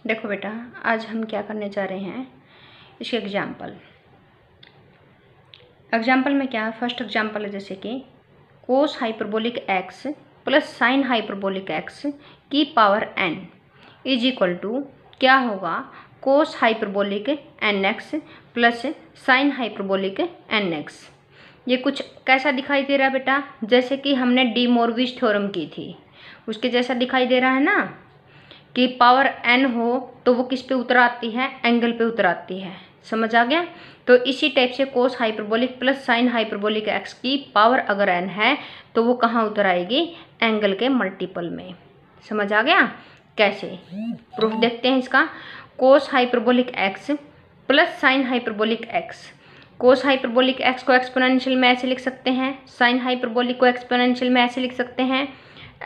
देखो बेटा, आज हम क्या करने जा रहे हैं, इसके एग्जाम्पल में क्या है। फर्स्ट एग्जाम्पल है जैसे कि cos hyperbolic x plus sine hyperbolic x की power n is equal to क्या होगा, cos hyperbolic n x plus sine hyperbolic n x. ये कुछ कैसा दिखाई दे रहा है बेटा, जैसे कि हमने डी मोरविज थ्योरम की थी उसके जैसा दिखाई दे रहा है ना, कि पावर n हो तो वो किस पे उतर आती है, एंगल पे उतर आती है। समझ आ गया। तो इसी टाइप से cos hyperbolic plus sine hyperbolic x की पावर अगर n है तो वो कहाँ उतर आएगी, एंगल के मल्टीपल में। समझ आ गया। कैसे प्रूफ देखते हैं इसका। Cos hyperbolic x plus sine hyperbolic x. Cos hyperbolic x को एक्सपोनेंशियल में ऐसे लिख सकते हैं, साइन हाइपरबोलिक को एक्सपोनेंशियल में ऐसे लिख सकते हैं।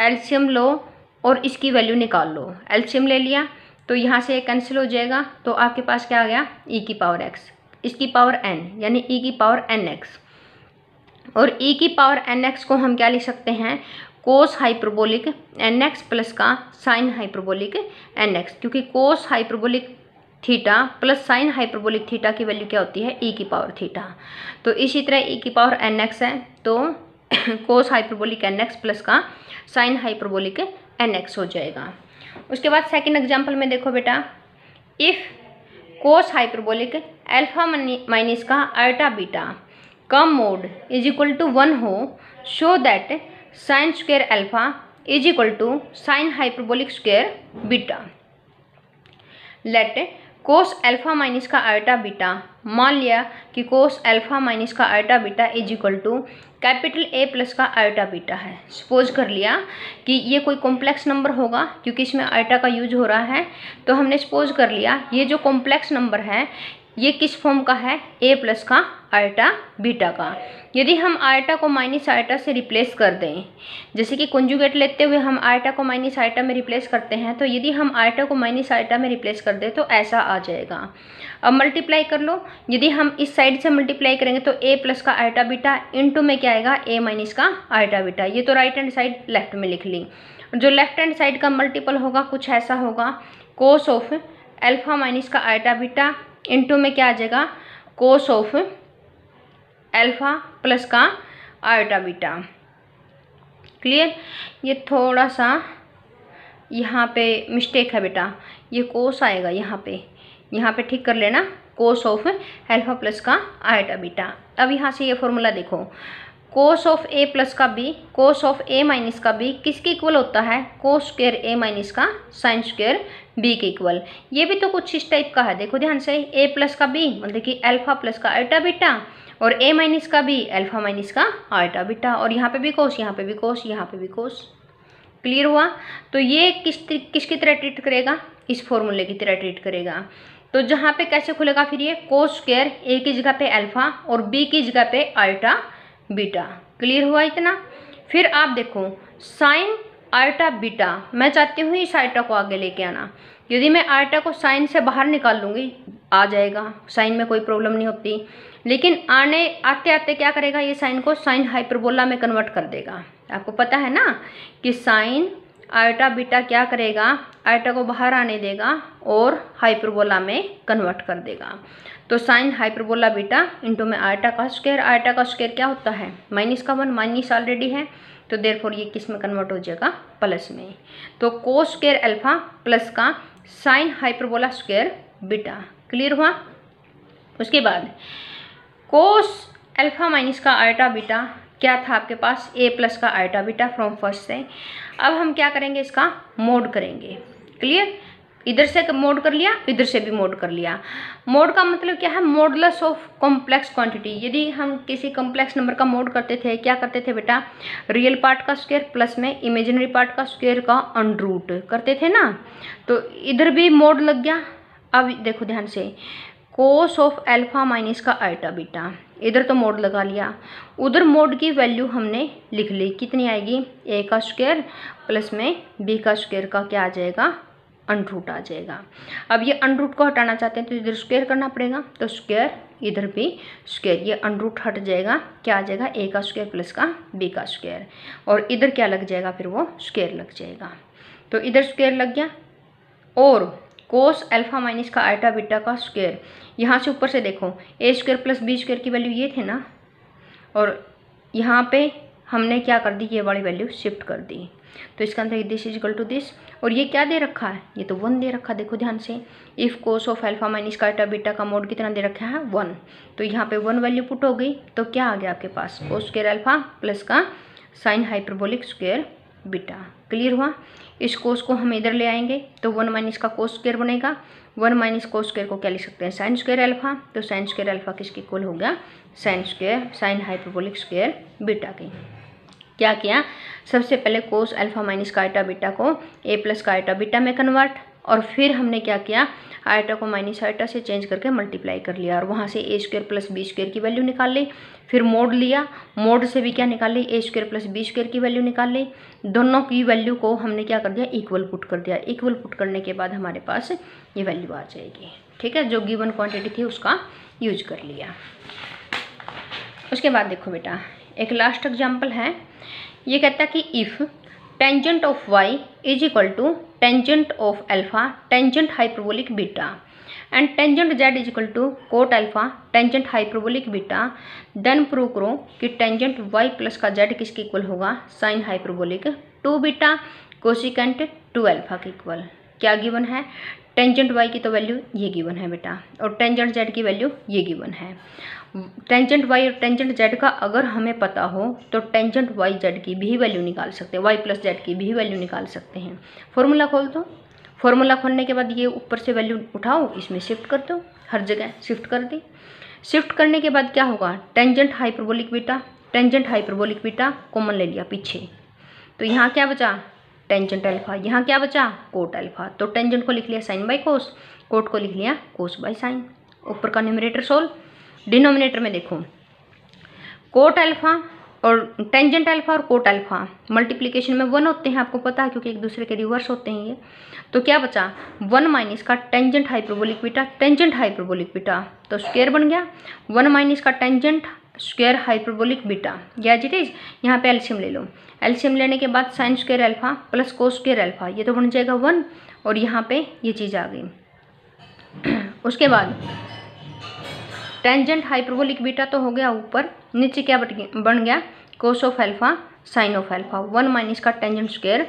एलसीएम लो और इसकी वैल्यू निकाल लो। एलसीएम ले लिया तो यहाँ से कैंसिल हो जाएगा, तो आपके पास क्या आ गया, ई की पावर एक्स, इसकी पावर एन यानी ई की पावर एन एक्स। और ई की पावर एन एक्स को हम क्या लिख सकते हैं, cos hyperbolic n x plus का साइन हाइपरबोलिक एन एक्स, क्योंकि cos hyperbolic theta plus sine hyperbolic theta की वैल्यू क्या होती है, ई की पावर थीटा। तो इसी तरह ई की पावर एन एक्स है तो cos hyperbolic n x plus का साइन हाइपरबोलिक एन एक्स हो जाएगा। उसके बाद सेकंड एग्जांपल में देखो बेटा, if cos hyperbolic alpha minus का अल्टा बीटा का मोड इज इक्वल टू 1 हो, show that sine square alpha is equal to sine hyperbolic square beta. Let cos alpha minus का अल्टा बीटा, मान लिया कि कोस अल्फा माइनस का अल्टा beta is equal to capital A plus का अल्टा बीटा है। सपोज कर लिया कि ये कोई कॉम्प्लेक्स नंबर होगा, क्योंकि इसमें अल्टा का यूज हो रहा है, तो हमने सपोज कर लिया ये जो कॉम्प्लेक्स नंबर है ये किस फॉर्म का है, ए प्लस का अल्टा बीटा का। यदि हम आयटा को माइनस आयटा से रिप्लेस कर दें, जैसे कि कॉन्जुगेट लेते हुए हम आयटा को माइनस आयटा में रिप्लेस करते हैं, तो यदि हम आयटा को माइनस आयटा में रिप्लेस कर दें तो ऐसा आ जाएगा। अब मल्टीप्लाई कर लो, यदि हम इस साइड से मल्टीप्लाई करेंगे तो ए प्लस का आयटा बीटा इंटू में क्या आएगा, ए माइनस का आयटा बीटा। ये तो राइट हैंड साइड लेफ्ट में लिख ली। जो लेफ्ट हैंड साइड का मल्टीपल होगा कुछ ऐसा होगा, कोस ऑफ अल्फा माइनस का आयटा बीटा इंटू में क्या आ जाएगा, कोस ऑफ अल्फा प्लस का आयटा बीटा। क्लियर। ये थोड़ा सा यहाँ पे मिस्टेक है बेटा, ये कोस आएगा यहाँ पे ठीक कर लेना, कोस ऑफ अल्फा प्लस का आयटा बीटा। अब यहाँ से ये फॉर्मूला देखो, कोस ऑफ ए प्लस का B, cos of A minus का बी किसके इक्वल होता है, कोस स्क्वायर ए माइनस का साइन स्क्वायर बी के इक्वल। ये भी तो कुछ इस टाइप का है, देखो ध्यान से, ए प्लस का बी मतलब कि अल्फा प्लस का आयटा बीटा, और ए माइनस का बी अल्फा माइनस का आयटा बीटा, और यहाँ पे भी कोस, यहाँ पे भी कोस, यहाँ पे भी कोस। क्लियर हुआ। तो ये किसकी तरह ट्रीट करेगा, इस फॉर्मूले की तरह ट्रीट करेगा। तो जहाँ पे कैसे खुलेगा फिर ये, कोस स्क्वायर ए की जगह पे अल्फा और बी की जगह पे आयटा बीटा। क्लियर हुआ इतना। फिर आप देखो साइन आयटा बीटा, मैं चाहती हूँ इस आयटा को आगे लेके आना। यदि मैं आयटा को साइन से बाहर निकाल लूँगी आ जाएगा, साइन में कोई प्रॉब्लम नहीं होती, लेकिन आते आते क्या करेगा, ये साइन को साइन हाइपरबोला में कन्वर्ट कर देगा। आपको पता है ना कि साइन आयटा बीटा क्या करेगा, आयटा को बाहर आने देगा और हाइपरबोला में कन्वर्ट कर देगा। तो साइन हाइपरबोला बीटा इंटू में आयटा का स्क्वायर, आयटा का स्क्वायर क्या होता है, माइनस का 1, माइनस ऑलरेडी है, तो देयरफॉर ये किस में कन्वर्ट हो जाएगा, प्लस में। तो कोस स्क्वायर अल्फा प्लस का sine hyperbola square beta. Clear हुआ। उसके बाद कोस अल्फा माइनस का आयटा बीटा क्या था आपके पास, ए प्लस का आयटा बीटा फ्रॉम फर्स्ट से। अब हम क्या करेंगे, इसका मोड करेंगे। क्लियर। इधर से मोड कर लिया, इधर से भी मोड कर लिया। मोड का मतलब क्या है, मॉडुलस ऑफ कॉम्प्लेक्स क्वांटिटी। यदि हम किसी कॉम्प्लेक्स नंबर का मोड करते थे, क्या करते थे बेटा, रियल पार्ट का स्क्वायर प्लस में इमेजिनरी पार्ट का स्क्वायर का अंडर रूट करते थे ना, तो इधर भी मोड लग गया। अब देखो ध्यान से, कोस ऑफ अल्फा माइनस का आयटा बीटा, इधर तो मोड लगा लिया, उधर मोड की वैल्यू हमने लिख ली, कितनी आएगी, ए का स्क्वायर प्लस में बी का स्क्वायर का क्या आ जाएगा, अंडर रूट आ जाएगा। अब ये अंडर रूट को हटाना चाहते हैं तो इधर स्क्वायर करना पड़ेगा, तो स्क्वायर इधर भी स्क्वायर, ये अंडर रूट हट जाएगा, क्या आ जाएगा, ए का स्क्वायर प्लस का बी का स्क्वायर, और इधर क्या लग जाएगा, फिर वो स्क्वायर लग जाएगा। तो इधर स्क्वायर लग गया, और कोस अल्फा माइनस का आइटा बीटा का स्क्वायर। यहाँ से ऊपर से देखो ए स्क्वायर प्लस बी स्क्वायर की वैल्यू ये थे ना, और यहाँ पे हमने क्या कर दी, ये वाली वैल्यू शिफ्ट कर दी। तो इसका अंदर this is equal to this, और ये क्या दे रखा है, ये तो 1 दे रखा है। देखो ध्यान से, if cos of alpha minus का आइटा बीटा का मोड कितना दे रखा है 1, तो यहाँ पे 1 वैल्यू पुट हो गई। तो क्या आ गया आपके पास, कोस स्क्वायर अल्फा प्लस का sine hyperbolic square beta. Clear हुआ। इस कोस को हम इधर ले आएंगे तो 1 माइनस का कोस स्क्वायर बनेगा। 1 माइनस कोस स्क्वायर को क्या लिख सकते हैं, साइन स्क्वायर अल्फा। तो साइन स्क्वायर अल्फा किसके इक्वल हो गया, sine square sine hyperbolic square beta की। क्या किया, सबसे पहले कोस अल्फा माइनस का आइटा बीटा को ए प्लस का आइटा बीटा में कन्वर्ट, और फिर हमने क्या किया, आइटा को माइनस आइटा से चेंज करके मल्टीप्लाई कर लिया, और वहाँ से ए स्क्वायर प्लस बी स्क्वायर की वैल्यू निकाल ली। फिर मोड लिया, मोड से भी क्या निकाल ली, ए स्क्वायर प्लस बी स्क्वायर की वैल्यू निकाल ली। दोनों की वैल्यू को हमने क्या कर दिया, इक्वल पुट कर दिया। इक्वल पुट करने के बाद हमारे पास ये वैल्यू आ जाएगी। ठीक है, जो गिवन क्वांटिटी थी उसका यूज कर लिया। उसके बाद देखो बेटा, एक लास्ट एग्जाम्पल है। ये कहता है कि if tangent of y is equal to tangent of alpha tangent hyperbolic beta and tangent z is equal to cot alpha tangent hyperbolic beta, then prove करो कि टेंजेंट y प्लस का z किसके इक्वल होगा, sine hyperbolic 2 beta cosecant 2 alpha के equal. क्या given है, tangent y की तो वैल्यू ये गिवन है बेटा, और टेंजेंट z की वैल्यू ये गिवन है। टेंजेंट y और टेंजेंट z का अगर हमें पता हो तो टेंजेंट y z की भी वैल्यू निकाल सकते हैं, y प्लस z की भी वैल्यू निकाल सकते हैं। फॉर्मूला खोल दो, फॉर्मूला खोलने के बाद ये ऊपर से वैल्यू उठाओ, इसमें शिफ्ट कर दो, हर जगह शिफ्ट कर दी। शिफ्ट करने के बाद क्या होगा, tangent hyperbolic beta, tangent hyperbolic beta common ले लिया पीछे, तो यहाँ क्या बचा, टेंजेंट अल्फा, यहाँ क्या बचा, कोट अल्फा। तो टेंजेंट को लिख लिया साइन बाई कोस, कोट को लिख लिया कोस बाई साइन। ऊपर का न्यूमरेटर सोल्व, डिनोमिनेटर में देखो कोट अल्फा और टेंजेंट अल्फा और कोट अल्फा मल्टीप्लिकेशन में 1 होते हैं, आपको पता है, क्योंकि एक दूसरे के रिवर्स होते हैं ये। तो क्या बचा, 1 माइनस का tangent hyperbolic beta tangent hyperbolic beta, तो स्क्वायर बन गया 1 माइनस का टेंजेंट स्क्वायर हाइपरबोलिक बीटा, या इट इज। यहाँ पे एलसीएम ले लो, एलसीएम लेने के बाद sign square alpha plus cos square alpha, ये तो बन जाएगा 1, और यहाँ पे ये चीज़ आ गई। उसके बाद टेंजेंट हाइपरबोलिक बीटा तो हो गया ऊपर, नीचे क्या बन गया, cos of alpha sine of alpha, 1 minus का tangent square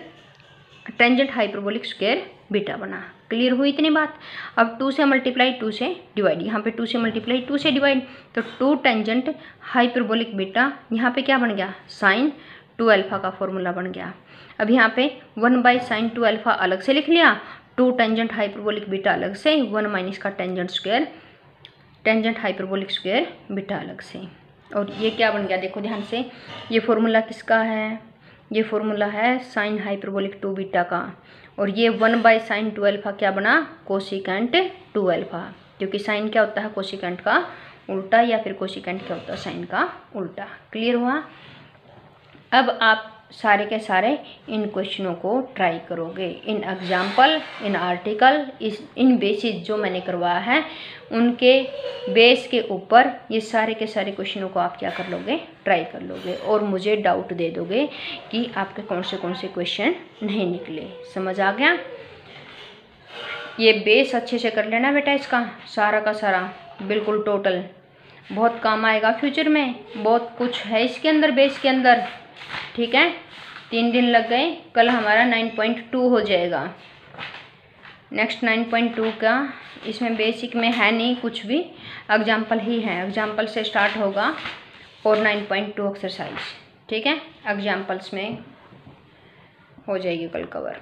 tangent hyperbolic square beta बना। क्लियर हुई इतनी बात। अब 2 से मल्टीप्लाई 2 से डिवाइड, यहाँ पे 2 से मल्टीप्लाई 2 से डिवाइड, तो 2 टेंजेंट हाइपरबोलिक बीटा, यहाँ पे क्या बन गया, साइन 2 अल्फा का फॉर्मूला बन गया। अब यहाँ पे 1 बाई साइन 2 अल्फा अलग से लिख लिया, 2 टेंजेंट हाइपरबोलिक बीटा अलग से, 1 माइनस का tangent square tangent hyperbolic square beta अलग से। और ये क्या बन गया, देखो ध्यान से, ये फॉर्मूला किसका है, ये फॉर्मूला है साइन हाइपरबोलिक 2 बीटा का, और ये 1 बाई साइन 2 अल्फा क्या बना, कोसिकेंट 2 अल्फा, क्योंकि साइन क्या होता है, कोसिकेंट का उल्टा, या फिर कोसिकेंट क्या होता है, साइन का उल्टा। क्लियर हुआ। अब आप सारे के सारे इन क्वेश्चनों को ट्राई करोगे, in example, in article, in basis जो मैंने करवाया है उनके बेस के ऊपर ये सारे के सारे क्वेश्चनों को आप क्या कर लोगे, ट्राई कर लोगे, और मुझे डाउट दे दोगे कि आपके कौन से क्वेश्चन नहीं निकले। समझ आ गया। ये बेस अच्छे से कर लेना बेटा, इसका सारा का सारा बिल्कुल टोटल, बहुत काम आएगा फ्यूचर में, बहुत कुछ है इसके अंदर, बेस के अंदर। ठीक है, 3 दिन लग गए, कल हमारा 9.2 हो जाएगा। नेक्स्ट 9.2 का इसमें बेसिक में है नहीं कुछ भी, एग्जाम्पल ही है, एग्जाम्पल से स्टार्ट होगा, और 9.2 एक्सरसाइज। ठीक है, एग्जाम्पल्स में हो जाएगी कल कवर।